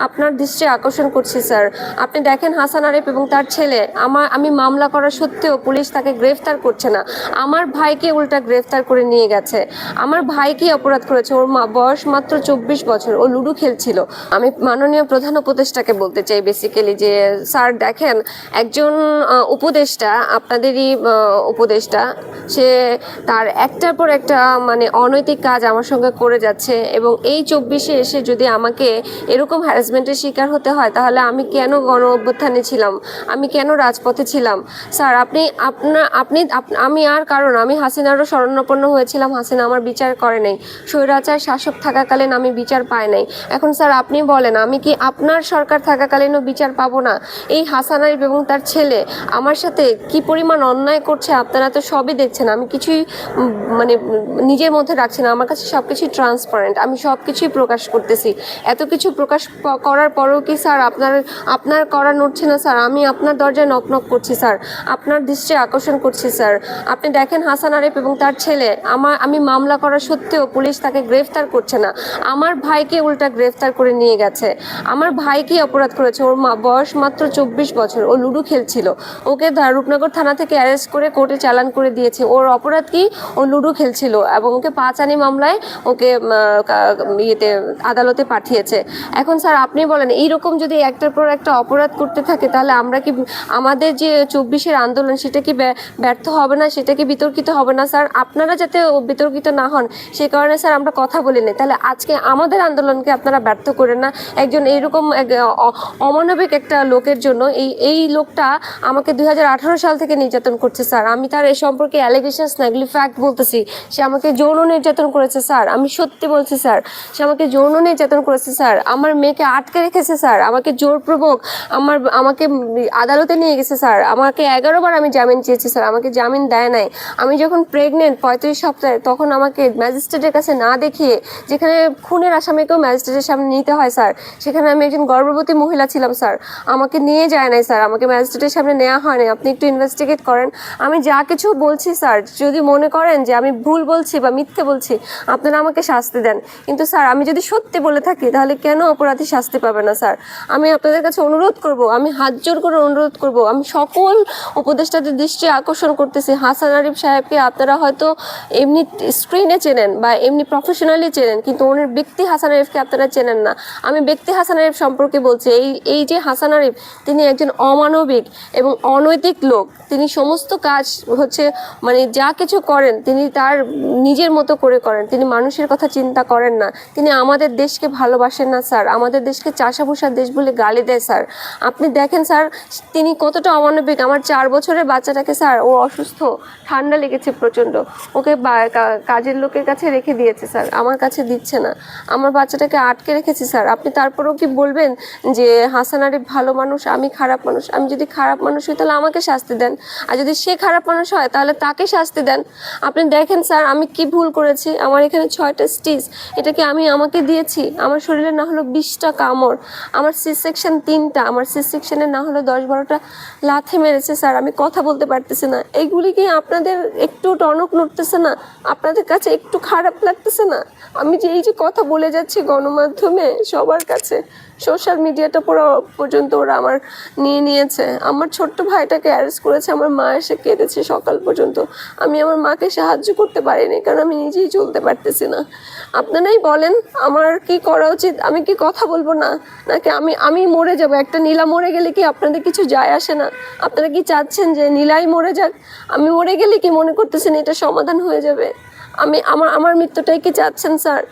আপনার দৃষ্টি আকর্ষণ করছি স্যার। আপনি দেখেন হাসান আরিফ এবং তার ছেলে, আমি মামলা করা সত্ত্বেও পুলিশ তাকে গ্রেফতার করছে না। আমার ভাইকে উল্টা গ্রেফতার করে নিয়ে গেছে। আমার ভাই কি অপরাধ করেছে? ওর বয়স মাত্র 24 বছর, ও লুডো খেলছিল। আমি মাননীয় প্রধান উপদেষ্টাকে বলতে চাই বেসিক্যালি যে স্যার দেখেন, একজন উপদেষ্টা, আপনাদেরই উপদেষ্টা, সে তার একটার পর একটা মানে অনৈতিক কাজ আমার সঙ্গে করে যাচ্ছে, এবং এই 24-এ এসে যদি আমাকে এরকম হ্যারাসমেন্টের শিকার হতে হয়, তাহলে আমি কেন গণ অভ্যুত্থানে ছিলাম? আমি কেন রাজপথে ছিলাম? স্যার আমি আর কারণ আমি হাসিনারও শরণাপন্ন হয়েছিলাম, হাসিনা আমার বিচার করে নাই। স্বৈরাচার শাসক থাকাকালীন আমি বিচার পাই নাই। এখন স্যার আপনি বলেন, আমি কি আপনার সরকার থাকাকালীনও বিচার পাবো না? এই হাসান আরিফ এবং তার ছেলে আমার সাথে কি পরিমাণ অন্যায় করছে আপনারা তো সবই দেখছেন। আমি কিছুই মানে নিজের মধ্যে রাখছি না, আমার কাছে সব কিছুই ট্রান্সপারেন্ট, আমি সব কিছুই প্রকাশ করতেছি। এত কিছু প্রকাশ করার পরেও কি স্যার আপনার করা নড়ছে না? স্যার আমি আপনার দরজায় নক নক করছি স্যার, আপনার দৃষ্টি আকর্ষণ করছি স্যার। আপনি দেখেন হাসান আরিফ এবং তার ছেলে, আমি মামলা করা সত্ত্বেও পুলিশ তাকে গ্রেফতার করছে না। আমার ভাইকে উল্টা গ্রেফতার করে নিয়ে গেছে। আমার ভাই কি অপরাধ করেছে? ওর বয়স মাত্র 24 বছর, ও লুডো খেলছিল। ওকে রূপনগর থানা থেকে অ্যারেস্ট করে কোর্টে চালান করে দিয়েছে। ওর অপরাধ কি? ও লুডো খেলছিল, এবং ওকে পাঁচানি মামলায় ওকে আদালতে পাঠিয়েছে। এখন স্যার আপনি বলেন, এইরকম যদি একটার পর একটা অপরাধ করতে থাকে, তাহলে আমরা কি আমাদের যে 24-এর আন্দোলন সেটা কি ব্যর্থ হবে না? সেটা কি বিতর্কিত হবে না? স্যার আপনারা যাতে বিতর্কিত না হন সে কারণে স্যার আমরা কথা বলি না। তাহলে আজকে আমাদের আন্দোলনকে আপনারা ব্যর্থ করেন না একজন এইরকম অমানবিক একটা লোকের জন্য। এই লোকটা আমাকে 2018 সাল থেকে নির্যাতন করছে স্যার। আমি তার এই সম্পর্কে অ্যালিগেশনস না, এগুলি ফ্যাক্ট বলতেছি। সে আমাকে যৌন নির্যাতন করেছে স্যার, আমি সত্যি বলছি স্যার। সে আমাকে যৌন নির্যাতন করেছে স্যার, আমার মেয়েকে আটকে রেখেছে স্যার, আমাকে জোরপূর্বক আমাকে আদালতে নিয়ে গেছে স্যার। আমাকে 11 বার আমি জামিন চেয়েছি স্যার, আমাকে জামিন দেয় নাই। আমি যখন প্রেগনেন্ট 35 সপ্তাহে, তখন আমাকে ম্যাজিস্ট্রেটের কাছে না দেখিয়ে, যেখানে খুনের আসামিকেও ম্যাজিস্ট্রেটের সামনে নিতে হয় স্যার, সেখানে আমি একজন গর্ভবতী মহিলা ছিলাম স্যার, আমাকে নিয়ে যায় নাই স্যার, আমাকে ম্যাজিস্ট্রেটের সামনে নেওয়া হয় নাই। আপনি একটু ইনভেস্টিগেট করেন। আমি যা কিছু বলছি স্যার, যদি মনে করেন যে আমি ভুল বলছি বা মিথ্যে বলছি, আপনারা আমাকে শাস্তি দেন। কিন্তু স্যার আমি যদি সত্যি বলে থাকি, তাহলে কেন অপরাধী শাস্তি পাবে না স্যার? আমি আপনাদের কাছে অনুরোধ করব, আমি হাত জোর করে অনুরোধ করব, আমি সকল উপদেষ্টাদের দৃষ্টি আকর্ষণ করতেছি, হাসান আরিফ সাহেবকে আপনারা হয়তো এমনি স্ক্রিনে চেনেন বা এমনি প্রফেশনালি চেনেন, কিন্তু ওনার ব্যক্তি হাসান আরিফকে আপনারা চেনেন না। আমি ব্যক্তি হাসান আরিফ সম্পর্কে বলছি। এই যে হাসান আরিফ, তিনি একজন অমানবিক এবং অনৈতিক লোক। তিনি সমস্ত কাজ মানে যা কিছু করেন তিনি তার নিজের মতো করে করেন। তিনি মানুষের কথা চিন্তা করেন না। তিনি আমাদের দেশকে ভালোবাসেন না স্যার, আমাদের দেশকে চাষাভুষার দেশ বলে গালি দেয় স্যার। আপনি দেখেন স্যার তিনি কতটা অমানবিক। আমার 4 বছরের বাচ্চাটাকে স্যার, ও অসুস্থ, ঠান্ডা লেগেছে প্রচণ্ড, ওকে কাজের লোকের কাছে রেখে দিয়েছে স্যার, আমার কাছে দিচ্ছে না। আমার বাচ্চাটাকে আটকে রেখেছি স্যার। আপনি তারপরেও কি বলবেন যে হাসান আরিফ ভালো মানুষ, আমি খারাপ মানুষ? আমি যদি খারাপ মানুষ হই তাহলে আমাকে শাস্তি দেন, আর যদি সে খারাপ মানুষ হয় তাহলে তাকে শাস্তি দেন। আপনি দেখেন স্যার আমি কি ভুল করেছি। আমার এখানে 6টা স্টিচ, এটা কি আমি আমাকে দিয়েছি? আমার শরীরে না হলো 20টা কামড়, আমার সি সেকশন 3টা, আমার সি সেকশনে না হলো 10-12টা লাথি মেরেছে স্যার। আমি কথা বলতে পারতেছি না। এইগুলি কি আপনাদের একটু টনক নড়তেছে না? আপনাদের কাছে একটু খারাপ লাগতেছে না? আমি যে এই যে কথা বলে যাচ্ছি গণমাধ্যমে সবার কাছে, সোশ্যাল মিডিয়াটা পর্যন্ত ওরা আমার নিয়েছে। আমার ছোট্ট ভাইটাকে অ্যারেস্ট করেছে, আমার মা এসে কেঁদেছে সকাল পর্যন্ত। আমি আমার মাকে সাহায্য করতে পারিনি, কারণ আমি নিজেই চলতে পারতেছি না। আপনারাই বলেন আমার কি করা উচিত? আমি কি কথা বলবো না, নাকি আমি মরে যাব? একটা নীলা মরে গেলে কি আপনাদের কিছু যায় আসে না? আপনারা কি চাচ্ছেন যে নীলাই মরে যাক? আমি মরে গেলে কি মনে করতেছেন এটা সমাধান হয়ে যাবে? আমার মৃত্যুটাই কি চাচ্ছেন স্যার?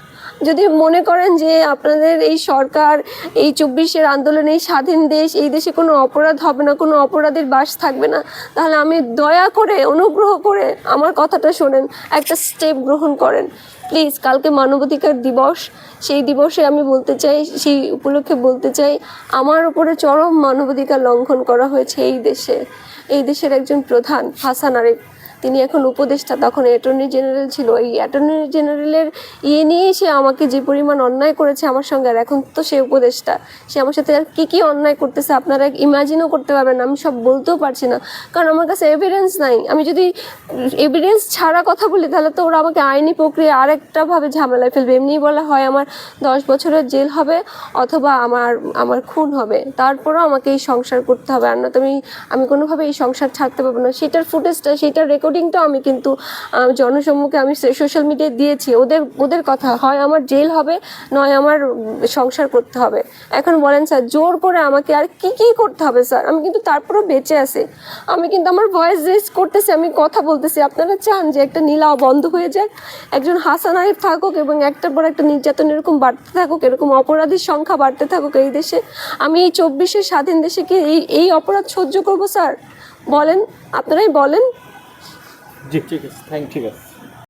যদি মনে করেন যে আপনাদের এই সরকার, এই 24-এর আন্দোলন, এই স্বাধীন দেশ, এই দেশে কোনো অপরাধ হবে না, কোনো অপরাধীর বাস থাকবে না, তাহলে আমি দয়া করে, অনুগ্রহ করে আমার কথাটা শোনেন, একটা স্টেপ গ্রহণ করেন প্লিজ। কালকে মানবাধিকার দিবস, সেই দিবসে আমি বলতে চাই, সেই উপলক্ষে বলতে চাই, আমার উপরে চরম মানবাধিকার লঙ্ঘন করা হয়েছে এই দেশের একজন প্রধান হাসান আরিফ। তিনি এখন উপদেষ্টা, তখন অ্যাটর্নি জেনারেল ছিল। এই অ্যাটর্নি জেনারেলের নিয়েই সে আমাকে যে পরিমাণ অন্যায় করেছে আমার সঙ্গে, আর এখন তো সে উপদেষ্টা, সে আমার সাথে আর কি অন্যায় করতেছে আপনারা ইমাজিনও করতে পারবেন না। আমি সব বলতেও পারছি না, কারণ আমার কাছে এভিডেন্স নাই। আমি যদি এভিডেন্স ছাড়া কথা বলি তাহলে তো ওরা আমাকে আইনি প্রক্রিয়া আরেকটাভাবে ঝামেলায় ফেলবে। এমনি বলা হয় আমার 10 বছরের জেল হবে অথবা আমার খুন হবে, তারপরও আমাকে এই সংসার করতে হবে, আর না তো আমি কোনোভাবে এই সংসার ছাড়তে পারবো না। সেটার ফুটেজটা, সেটার রেকর্ডিংটাও আমি কিন্তু জনসম্মুখে আমি সোশ্যাল মিডিয়ায় দিয়েছি। ওদের কথা হয় আমার জেল হবে, নয় আমার সংসার করতে হবে। এখন বলেন স্যার, জোর করে আমাকে আর কি করতে হবে স্যার? আমি কিন্তু তারপরও বেঁচে আছি, আমি কিন্তু আমার ভয়েস রেজ করতেছি, আমি কথা বলতেছি। আপনারা চান যে একটা নীলা বন্ধ হয়ে যাক, একজন হাসান আরিফ থাকুক এবং একটার পর একটা নির্যাতন এরকম বাড়তে থাকুক, এরকম অপরাধীর সংখ্যা বাড়তে থাকুক এই দেশে? আমি এই 24-এর স্বাধীন দেশে কি এই অপরাধ সহ্য করবো স্যার? বলেন, আপনারাই বলেন। জি ঠিক আছে, ঠিক আছে।